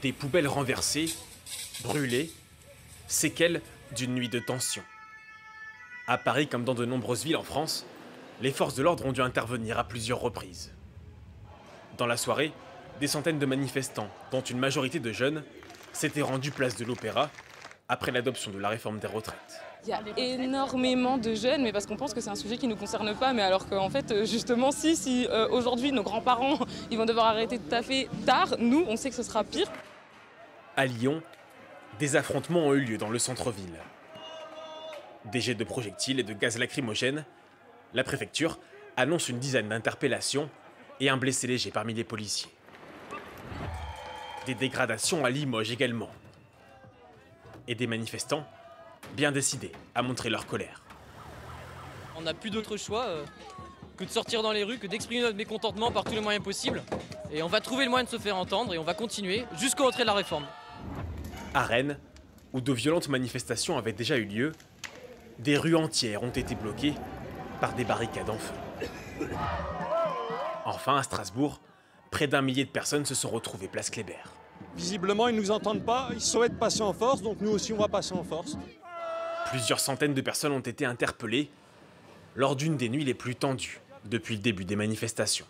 Des poubelles renversées, brûlées, séquelles d'une nuit de tension. À Paris comme dans de nombreuses villes en France, les forces de l'ordre ont dû intervenir à plusieurs reprises. Dans la soirée, des centaines de manifestants, dont une majorité de jeunes, s'étaient rendus place de l'Opéra après l'adoption de la réforme des retraites. Il y a énormément de jeunes, mais parce qu'on pense que c'est un sujet qui ne nous concerne pas, mais alors qu'en fait, justement, si aujourd'hui nos grands-parents ils vont devoir arrêter de taffer tard, nous, on sait que ce sera pire. À Lyon, des affrontements ont eu lieu dans le centre-ville. Des jets de projectiles et de gaz lacrymogène, la préfecture annonce une dizaine d'interpellations et un blessé léger parmi les policiers. Des dégradations à Limoges également. Et des manifestants bien décidés à montrer leur colère. On n'a plus d'autre choix que de sortir dans les rues, que d'exprimer notre mécontentement par tous les moyens possibles. Et on va trouver le moyen de se faire entendre et on va continuer jusqu'au retrait de la réforme. À Rennes, où de violentes manifestations avaient déjà eu lieu, des rues entières ont été bloquées par des barricades en feu. Enfin, à Strasbourg, près d'1 millier de personnes se sont retrouvées place Kléber. Visiblement, ils ne nous entendent pas, ils souhaitent passer en force, donc nous aussi on va passer en force. Plusieurs centaines de personnes ont été interpellées lors d'une des nuits les plus tendues depuis le début des manifestations.